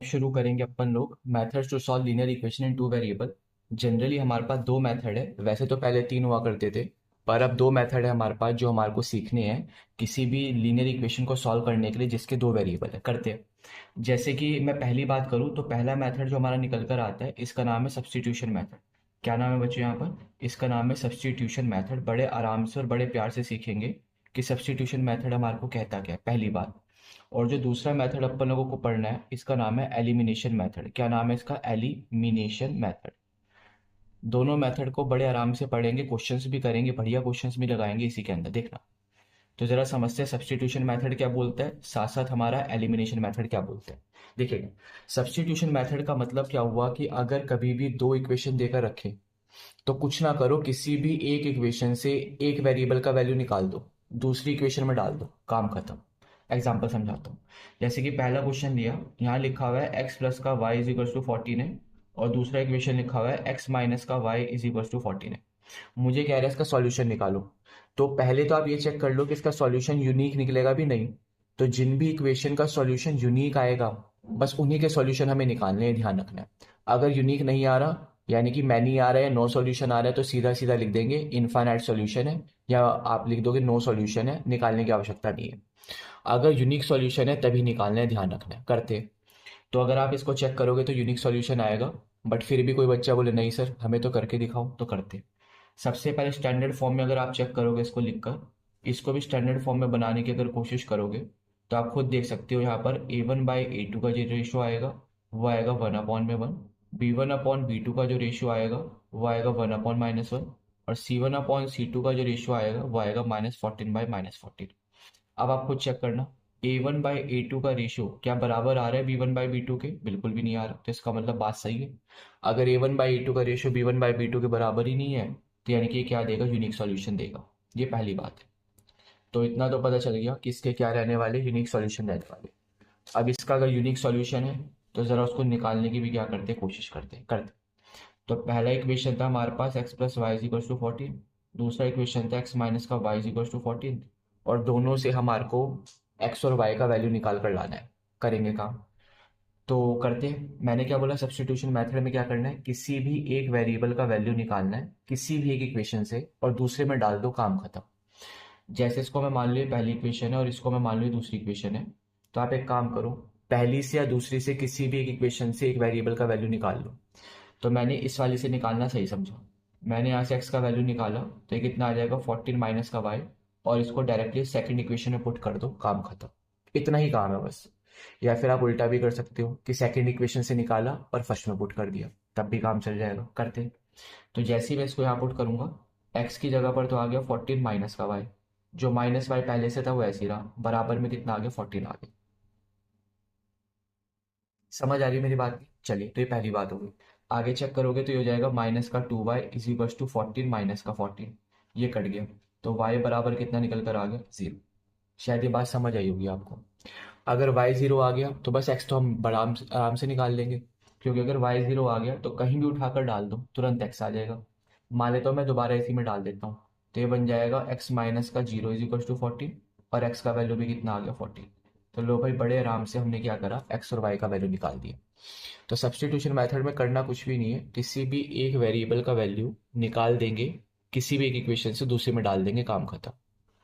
शुरू करेंगे अपन लोग methods to solve linear equation in two variable. Generally हमारे पास दो मेथड है, वैसे तो पहले तीन हुआ करते थे, पर अब दो मेथड है हमारे पास जो हमारे को सीखने हैं किसी भी लीनियर इक्वेशन को सॉल्व करने के लिए जिसके दो वेरिएबल है। करते हैं। जैसे कि मैं पहली बात करूँ तो पहला मेथड जो हमारा निकल कर आता है इसका नाम है सब्स्टिट्यूशन मेथड। क्या नाम है बच्चों यहाँ पर? इसका नाम है सब्स्टिट्यूशन मेथड। बड़े आराम से और बड़े प्यार से सीखेंगे कि सब्स्टिट्यूशन मेथड हमारे को कहता क्या है, पहली बात। और जो दूसरा मेथड अपन लोगों को पढ़ना है इसका नाम है एलिमिनेशन मेथड। क्या नाम है इसका? Elimination method. दोनों मेथड को बड़े आराम से पढ़ेंगे, क्वेश्चंस भी करेंगे, बढ़िया क्वेश्चंस भी लगाएंगे इसी के अंदर, देखना। तो जरा समझते हैं सब्स्टिट्यूशन मेथड क्या बोलता है, साथ साथ हमारा एलिमिनेशन मेथड क्या बोलता है। देखिएगा, सब्स्टिट्यूशन मेथड का मतलब क्या हुआ कि अगर कभी भी दो इक्वेशन देकर रखे तो कुछ ना करो, किसी भी एक इक्वेशन से एक वेरिएबल का वैल्यू निकाल दो, दूसरी इक्वेशन में डाल दो, काम खत्म। एग्जाम्पल समझाता हूँ। जैसे कि पहला क्वेश्चन लिया, यहाँ लिखा हुआ है एक्स प्लस का वाई इज इक्वल टू 14 है, और दूसरा इक्वेशन लिखा हुआ है एक्स माइनस का वाई इज इक्वल टू 14 है। मुझे कह रहा है इसका सॉल्यूशन निकालो। तो पहले तो आप ये चेक कर लो कि इसका सॉल्यूशन यूनिक निकलेगा भी नहीं। तो जिन भी इक्वेशन का सॉल्यूशन यूनिक आएगा बस उन्हीं के सॉल्यूशन हमें निकालने हैं, ध्यान रखना है। अगर यूनिक नहीं आ रहा, यानी कि मैनी आ रहा है, नो सॉल्यूशन आ रहा है, तो सीधा सीधा लिख देंगे इनफाइनाइट सॉल्यूशन है, या आप लिख दोगे नो सॉल्यूशन है, निकालने की आवश्यकता नहीं है। अगर यूनिक सॉल्यूशन है तभी निकालना है, ध्यान रखना है। करते हैं। तो अगर आप इसको चेक करोगे तो यूनिक सॉल्यूशन आएगा, बट फिर भी कोई बच्चा बोले नहीं सर हमें तो करके दिखाओ, तो करते हैं। सबसे पहले स्टैंडर्ड फॉर्म में अगर आप चेक करोगे इसको लिखकर, इसको भी स्टैंडर्ड फॉर्म में बनाने की अगर कोशिश करोगे तो आप खुद देख सकते हो यहाँ पर A1/A2 का जो रेशियो आएगा वो आएगा 1/1, B1/B2 का जो रेशियो आएगा वो आएगा 1/-1, और C1/C2 का जो रेशियो आएगा वो आएगा -14/-14। अब आप खुद चेक करना, A1/A2 का रेशियो क्या बराबर आ रहा है B1/B2 के? बिल्कुल भी नहीं आ रहा, तो इसका मतलब बात सही है। अगर A1/A2 का रेशियो B1/B2 के बराबर ही नहीं है तो यानी कि ये क्या देगा? यूनिक सॉल्यूशन देगा। ये पहली बात है। तो इतना तो पता चल गया कि इसके क्या रहने वाले, यूनिक सॉल्यूशन रहने वाले। अब इसका अगर यूनिक सॉल्यूशन है तो ज़रा उसको निकालने की भी क्या करते हैं, कोशिश करते। तो पहला इक्वेशन था हमारे पास x plus y is equal to 14, दूसरा इक्वेशन था एक्स माइनस का वाई इज इक्वल टू 14, और दोनों से हमारे को एक्स और वाई का वैल्यू निकाल कर लाना है। करेंगे काम। तो करते हैं। मैंने क्या बोला, सब्स्टिट्यूशन मेथड में क्या करना है, किसी भी एक वेरिएबल का वैल्यू निकालना है किसी भी एक इक्वेशन से और दूसरे में डाल दो, काम खत्म। जैसे इसको मैं मान ली पहली इक्वेशन है और इसको मैं मान ली दूसरी इक्वेशन है, तो आप एक काम करो, पहली से या दूसरी से किसी भी एक इक्वेशन से एक वेरिएबल का वैल्यू निकाल लो। तो मैंने इस वाली से निकालना सही समझा। मैंने यहाँ से एक्स का वैल्यू निकाला तो ये कितना आ जाएगा, 14 माइनस का वाई, और इसको डायरेक्टली सेकंड इक्वेशन में पुट कर दो, काम खत्म। इतना ही काम है बस। या फिर आप उल्टा भी कर सकते हो कि सेकंड इक्वेशन से निकाला और फर्स्ट में पुट कर दिया, तब भी काम चल जाएगा। करते हैं। तो जैसे ही मैं इसको यहाँ पुट करूंगा, एक्स की जगह पर तो आ गया 14 माइनस का वाई, जो माइनस वाई पहले से था वो ऐसे ही रहा, बराबर में कितना आ गया, 14 आ गया। समझ आ रही है मेरी बात की? चलिए, तो ये पहली बात हो गई। आगे चेक करोगे तो ये हो जाएगा माइनस का 2y is equal to 14 minus का 14, ये कट गया। तो y बराबर कितना निकल कर आ गया, 0। शायद ये बात समझ आई होगी आपको। अगर y 0 आ गया तो बस x तो हम बड़ा आराम से निकाल लेंगे, क्योंकि अगर y 0 आ गया तो कहीं भी उठाकर डाल दो तुरंत x आ जाएगा। मान लेता हूँ मैं दोबारा इसी में डाल देता हूँ, तो ये बन जाएगा x माइनस का 0 इज इक्वल टू 14, और x का वैल्यू भी कितना आ गया, 14। तो लो भाई, बड़े आराम से हमने क्या करा, x और y का वैल्यू निकाल दिया। तो सब्स्टिट्यूशन मेथड में करना कुछ भी नहीं है, किसी भी एक वेरिएबल का वैल्यू निकाल देंगे, किसी भी एक इक्वेशन से दूसरे में डाल देंगे, काम खत्म।